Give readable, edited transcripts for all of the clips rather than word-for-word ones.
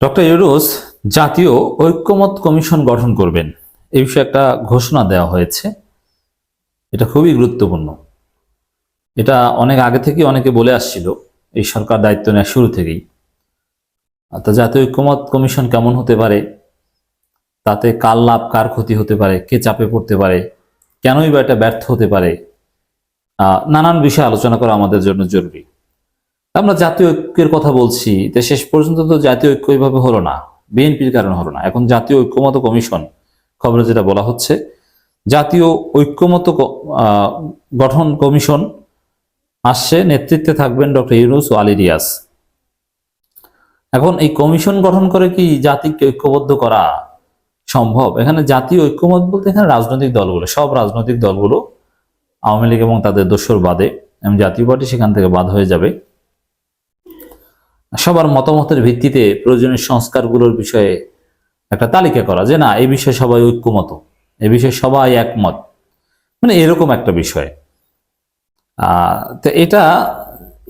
Doctor Yunus জাতীয় ঐক্যমত commission গঠন করবেন, এই বিষয়ে একটা ঘোষণা দেওয়া হয়েছে। এটা খুবই গুরুত্বপূর্ণ। এটা অনেক আগে থেকে অনেকে বলে আসছিল, এই সরকার দায়িত্ব নেওয়ার শুরু থেকেই। তো জাতীয় ঐক্যমত কমিশন কেমন হতে পারে, তাতে কার লাভ কার ক্ষতি হতে পারে, কে চাপে পড়তে পারে, কেনই বা এটা ব্যর্থ হতে পারে, নানান বিষয়ে আলোচনা করা আমাদের জন্য জরুরি। আমরা জাতীয় ঐক্যের কথা বলছি, তো শেষ পর্যন্ত তো জাতীয় ঐক্য এইভাবে হলো না, বিএনপির কারণে হলো না। এখন জাতীয় ঐক্যমত কমিশন, খবরে যেটা বলা হচ্ছে, জাতীয় ঐক্যমত গঠন কমিশন আসছে, নেতৃত্বে থাকবেন ডক্টর ইউনূস ও আলী রিয়াজ। এখন এই কমিশন গঠন করে কি জাতিকে ঐক্যবদ্ধ করা সম্ভব? এখানে জাতীয় ঐক্যমত বলতে এখানে রাজনৈতিক দলগুলো, সব রাজনৈতিক দলগুলো, আওয়ামী লীগ এবং তাদের দোসর বাদে, এবং জাতীয় পার্টি সেখান থেকে বাদ হয়ে যাবে, সবার মতামতের ভিত্তিতে প্রয়োজনীয় সংস্কারগুলোর বিষয়ে একটা তালিকা করা, যে না এই বিষয়ে সবাই ঐক্যমত, এই বিষয়ে সবাই একমত, মানে এরকম একটা বিষয়। তো এটা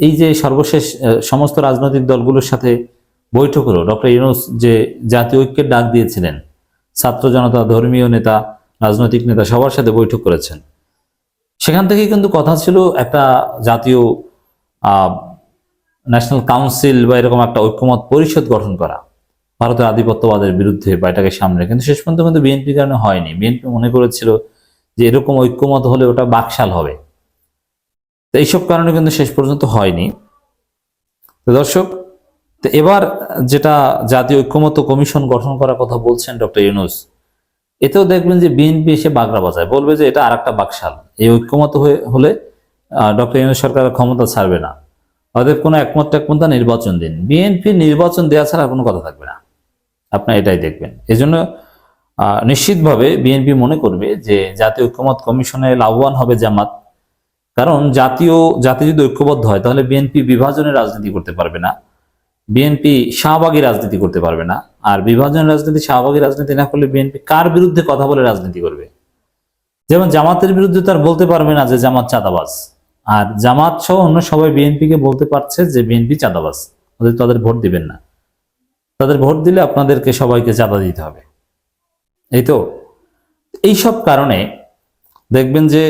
এই যে সর্বশেষ সমস্ত রাজনৈতিক দলগুলোর সাথে বৈঠক হলো, ডক্টর ইউনূস যে জাতীয় ঐক্যের ডাক দিয়েছিলেন, ছাত্র জনতা, ধর্মীয় নেতা, রাজনৈতিক নেতা সবার সাথে বৈঠক করেছেন। সেখান থেকে কিন্তু কথা ছিল একটা জাতীয় ন্যাশনাল কাউন্সিল বা এরকম একটা ঐক্যমত পরিষদ গঠন করা ভারতের আধিপত্যবাদের বিরুদ্ধে বা এটাকে সামনে। কিন্তু শেষ পর্যন্ত কিন্তু বিএনপির কারণে হয়নি। বিএনপি মনে করেছিল যে এরকম ঐক্যমত হলে ওটা বাকশাল হবে, তো এইসব কারণে কিন্তু শেষ পর্যন্ত হয়নি। তো দর্শক, তো এবার যেটা জাতীয় ঐক্যমত কমিশন গঠন করার কথা বলছেন ডক্টর ইউনূস, এতেও দেখবেন যে বিএনপি এসে বাগড়া বাজায়, বলবে যে এটা আর একটা বাকশাল, এই ঐক্যমত হলে ডক্টর ইউনূস সরকার ক্ষমতা ছাড়বে না, অতএব কোনো একমত নির্বাচন দিন। বিএনপি নির্বাচন দেওয়া ছাড়া কোনো কথা থাকবে না, আপনার এটাই দেখবেন। এজন্য নিশ্চিতভাবে বিএনপি মনে করবে যে জাতীয় ঐক্যমত কমিশনে লাভবান হবে জামাত। কারণ জাতি যদি ঐক্যবদ্ধ হয় তাহলে বিএনপি বিভাজনের রাজনীতি করতে পারবে না, বিএনপি শাহবাগী রাজনীতি করতে পারবে না। আর বিভাজনের রাজনীতি, শাহবাগী রাজনীতি না করলে বিএনপি কার বিরুদ্ধে কথা বলে রাজনীতি করবে? যেমন জামাতের বিরুদ্ধে তার বলতে পারবে না যে জামাত চাঁদাবাজ, আর জামাত সহ অন্য সবাই বিএনপিকে বলতে পারছে যে বিএনপি চাঁদাবাজ, তাদের ভোট দিবেন না, তাদের ভোট দিলে আপনাদেরকে সবাইকে চাঁদা দিতে হবে। এই তো এইসব কারণে দেখবেন যে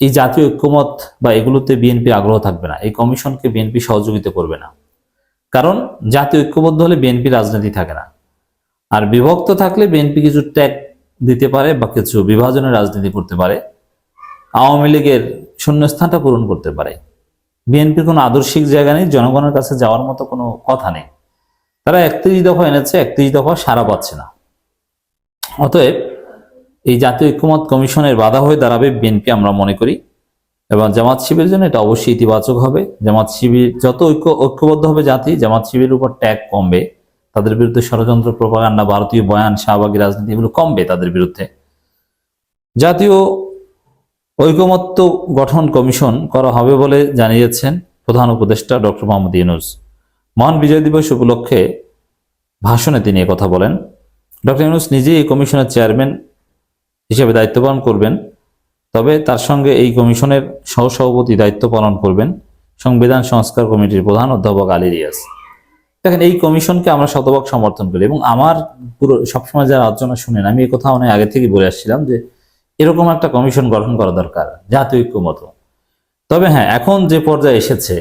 এই জাতীয় ঐক্যমত বা এগুলোতে বিএনপি আগ্রহ থাকবে না, এই কমিশনকে বিএনপি সহযোগিতা করবে না। কারণ জাতীয় ঐক্যবদ্ধ হলে বিএনপি রাজনীতি থাকে না, আর বিভক্ত থাকলে বিএনপি কিছু ট্যাগ দিতে পারে বা কিছু বিভাজনের রাজনীতি করতে পারে, আওয়ামী লীগের শূন্যস্থানটা পূরণ করতে পারে। বিএনপির কোনো আদর্শিক জায়গা নেই, জনগণের কাছে যাওয়ার মতো কোনো কথা নেই। তারা 31 দফা এনেছে, 31 দফা সাড়া পাচ্ছে না। অতএব এই জাতীয় ঐক্যমত কমিশনের বাধা হয়ে দাঁড়াবে বিএনপি, আমরা মনে করি। এবং জামাত শিবিরের জন্য এটা অবশ্যই ইতিবাচক হবে। জামাত শিবির যত ঐক্যবদ্ধ হবে জাতি, জামাত শিবিরের উপর ট্যাগ কমবে, তাদের বিরুদ্ধে ষড়যন্ত্র, প্রপাগান্ডা, ভারতীয় বয়ান, শাহবাগী রাজনীতি এগুলো কমবে তাদের বিরুদ্ধে। জাতীয় ঐকমত্য গঠন কমিশন করা হবে বলে জানিয়েছেন প্রধান উপদেষ্টা ডক্টর মোহাম্মদ ইউনূস। মহান বিজয় দিবস উপলক্ষে ভাষণে তিনি কথা বলেন। ডক্টর ইউনূস নিজেই এই কমিশনের চেয়ারম্যান হিসেবে দায়িত্ব পালন করবেন, তবে তার সঙ্গে এই কমিশনের সহসভাপতি দায়িত্ব পালন করবেন সংবিধান সংস্কার কমিটির প্রধান অধ্যাপক আলী রিয়াজ। দেখেন, এই কমিশনকে আমরা শতভাগ সমর্থন করি, এবং আমার পুরো সবসময় যারা আলোচনা শুনেন, আমি এই কথা অনেক আগে থেকে বলে আসছিলাম যে এরকম একটা কমিশন গঠন করা দরকার, জাতীয় ঐক্যমত। তবে হ্যাঁ, এখন যে পর্যায়ে এসেছে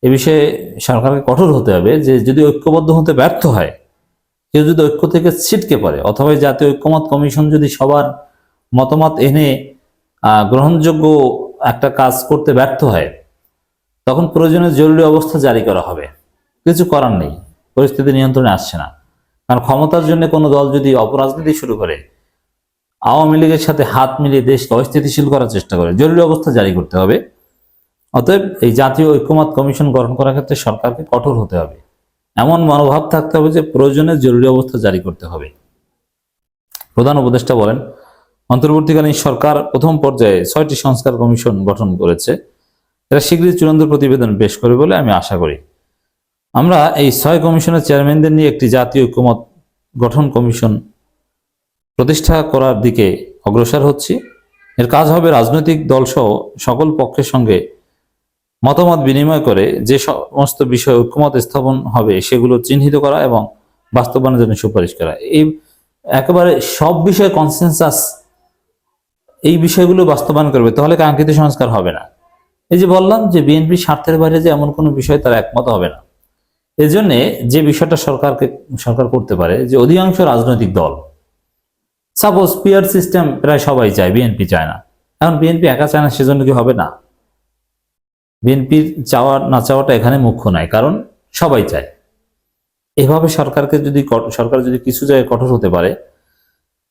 এ বিষয়ে সরকারকে কঠোর হতে হবে, যে যদি ঐক্যবদ্ধ হতে ব্যর্থ হয়, কেউ যদি ঐক্য থেকে ছিটকে পড়ে, অথবা জাতীয় ঐক্যমত কমিশন যদি সবার মতামত এনে গ্রহণযোগ্য একটা কাজ করতে ব্যর্থ হয়, তখন প্রয়োজনীয় জরুরি অবস্থা জারি করা হবে। কিছু করার নেই, পরিস্থিতি নিয়ন্ত্রণে আসছে না। কারণ ক্ষমতার জন্য কোনো দল যদি অপরাজনীতি শুরু করে, আওয়ামী লীগের সাথে হাত মিলিয়ে দেশকে অস্থিতিশীল করার চেষ্টা করে, জরুরি অবস্থা জারি করতে হবে। অতএব এই জাতীয় ঐক্যমত কমিশন গঠন করার ক্ষেত্রে সরকারকে কঠোর হতে হবে, এমন মনোভাব থাকতে হবে যে প্রয়োজনে জরুরি অবস্থা জারি করতে হবে। প্রধান উপদেষ্টা বলেন, অন্তর্বর্তীকালীন সরকার প্রথম পর্যায়ে 6টি সংস্কার কমিশন গঠন করেছে, এরা শীঘ্রই চূড়ান্ত প্রতিবেদন পেশ করবে বলে আমি আশা করি। আমরা এই 6 কমিশনের চেয়ারম্যানদের নিয়ে একটি জাতীয় ঐক্যমত গঠন কমিশন প্রতিষ্ঠা করার দিকে অগ্রসর হচ্ছি। এর কাজ হবে রাজনৈতিক দলসহ সকল পক্ষের সঙ্গে মতামত বিনিময় করে যে সমস্ত বিষয়ে ঐক্যমত স্থাপন হবে সেগুলো চিহ্নিত করা এবং বাস্তবায়নের জন্য সুপারিশ করা, এই একেবারে সব বিষয়ে কনসেনসাস, এই বিষয়গুলো বাস্তবায়ন করবে, তাহলে কাঙ্ক্ষিত সংস্কার হবে না। এই যে বললাম যে বিএনপি স্বার্থের বাইরে যে এমন কোনো বিষয় তারা একমত হবে না। এই জন্যে যে বিষয়টা সরকার করতে পারে, যে অধিকাংশ রাজনৈতিক দল, সাপোজ পিয়ার সিস্টেম প্রায় সবাই চায়, বিএনপি চায় না। এখন বিএনপি একা চায় না, সেজন্য কি হবে না? বিএনপির চাওয়া না চাওয়াটা এখানে মুখ্য নয়, কারণ সবাই চায়। এভাবে সরকার যদি কিছু জায়গায় কঠোর হতে পারে,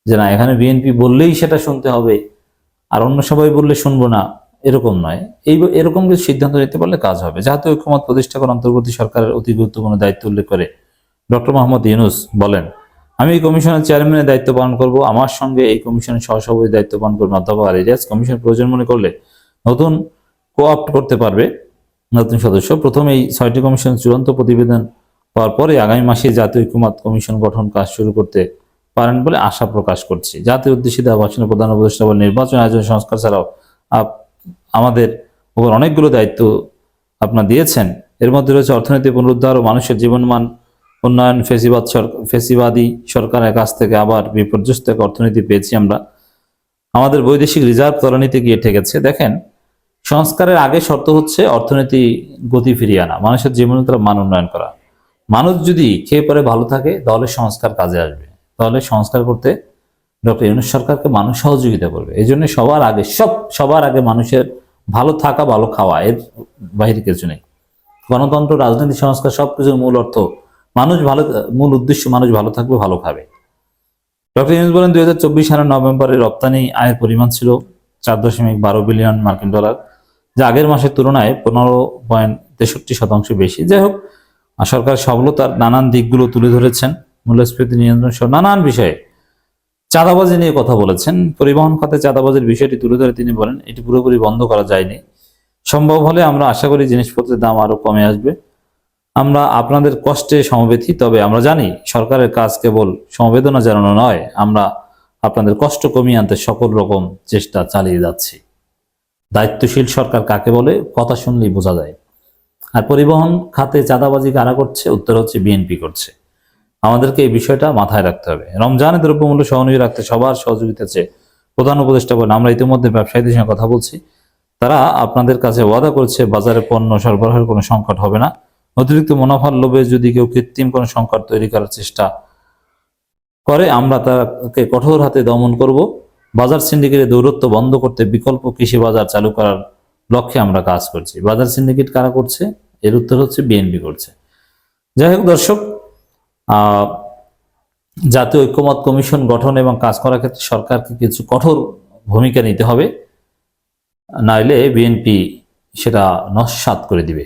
যে না এখানে বিএনপি বললেই সেটা শুনতে হবে আর অন্য সবাই বললে শুনবো না, এরকম নয়, এরকম কিছু সিদ্ধান্ত নিতে পারলে কাজ হবে। জাতীয় ঐক্যমত প্রতিষ্ঠা করা অন্তর্বর্তী সরকারের অতি গুরুত্বপূর্ণ দায়িত্ব উল্লেখ করে ডক্টর মোহাম্মদ ইউনূস বলেন, আমি এই কমিশনের চেয়ারম্যানের দায়িত্ব পালন করব। আমার সঙ্গে এই কমিশনের সহসভাপতির দায়িত্ব পালন করবেন অধ্যাপক আলী রিয়াজ। কমিশন প্রয়োজন মনে করলে নতুন কোঅপ্ট করতে পারবে নতুন সদস্য। প্রথম এই 6টি কমিশন চূড়ান্ত প্রতিবেদন পাওয়ার পরে আগামী মাসে জাতীয় ঐক্যমত কমিশন গঠন কাজ শুরু করতে পারেন বলে আশা প্রকাশ করছি। জাতীয় উদ্দেশ্যে দেওয়া ভাষণে প্রধান উপদেষ্টা বলেন, নির্বাচন আয়োজন সংস্কার ছাড়াও আমাদের উপর অনেকগুলো দায়িত্ব আপনারা দিয়েছেন। এর মধ্যে রয়েছে অর্থনীতি পুনরুদ্ধার ও মানুষের জীবনমান উন্নয়ন। ফেসিবাদী সরকারের কাছ থেকে আবার বিপর্যস্ত এক অর্থনীতি পেয়েছি আমরা। আমাদের বৈদেশিক রিজার্ভ তলানিতে গিয়ে ঠেকেছে। দেখেন, সংস্কারের আগে শর্ত হচ্ছে অর্থনীতি গতি ফিরিয়ে আনা, মানুষের জীবনযাত্রার মান উন্নয়ন করা। মানুষ যদি খেয়ে পরে ভালো থাকে, তাহলে সংস্কার কাজে আসবে। তাহলে সংস্কার করতে ডক্টর ইউনূস সরকারকে মানুষ সহযোগিতা করবে। এই জন্য সবার আগে মানুষের ভালো থাকা, ভালো খাওয়া, এর বাহিরে কিছু নেই। গণতন্ত্র, রাজনৈতিক সংস্কার সবকিছুর মূল অর্থ মূল উদ্দেশ্য মানুষ ভালো থাকবে, ভালো খাবে। ডক্টর ইউনূস বলেন, 2024 সালের নভেম্বরে রপ্তানি আয়ের পরিমাণ ছিল 4.12 বিলিয়ন মার্কিন ডলার, যা আগের মাসের তুলনায় 15.63% বেশি। যাই হোক, সরকার সফলতার নানান দিকগুলো তুলে ধরেছেন, মূল্যস্ফীতি নিয়ন্ত্রণ সহ নানান বিষয়ে। চাঁদাবাজি নিয়ে কথা বলেছেন। পরিবহন খাতে চাঁদাবাজির বিষয়টি তুলে ধরে তিনি বলেন, এটি পুরোপুরি বন্ধ করা যায়নি। সম্ভব হলে আমরা আশা করি জিনিসপত্রের দাম আরো কমে আসবে। আমরা আপনাদের কষ্টে সমবেথী, তবে আমরা জানি সরকারের কাজ কেবল সমবেদনা জানানো নয়, আমরা আপনাদের কষ্ট কমিয়ে আনতে সকল রকম চেষ্টা চালিয়ে যাচ্ছি। দায়িত্বশীল সরকার কাকে বলে কথা শুনলেই বোঝা যায়। আর পরিবহন খাতে চাঁদাবাজি কারা করছে? উত্তর হচ্ছে বিএনপি করছে। আমাদেরকে এই বিষয়টা মাথায় রাখতে হবে। রমজানে দ্রব্যমূল্য সহনীয় রাখতে সবার সহযোগিতা চেয়ে প্রধান উপদেষ্টা বলেন, আমরা ইতিমধ্যে ব্যবসায়ীদের সঙ্গে কথা বলছি, তারা আপনাদের কাছে ওয়াদা করছে বাজারে পণ্য সরবরাহের কোনো সংকট হবে না। অতিরিক্ত মুনাফার লোভে যদি কেউ কৃত্রিম কোনো সংকট তৈরি করার চেষ্টা করে, আমরা তাকে কঠোর হাতে দমন করব। বাজার সিন্ডিকেটের দৌরত্ব বন্ধ করতে বিকল্প কৃষি বাজার চালু করার লক্ষ্যে আমরা কাজ করছি। বাজার সিন্ডিকেট কারা করছে? এর উত্তর হচ্ছে বিএনপি করছে। যাই হোক দর্শক, জাতীয় ঐক্যমত কমিশন গঠন এবং কাজ করার ক্ষেত্রে সরকারকে কিছু কঠোর ভূমিকা নিতে হবে, নাইলে বিএনপি সেটা নস্যাৎ করে দিবে।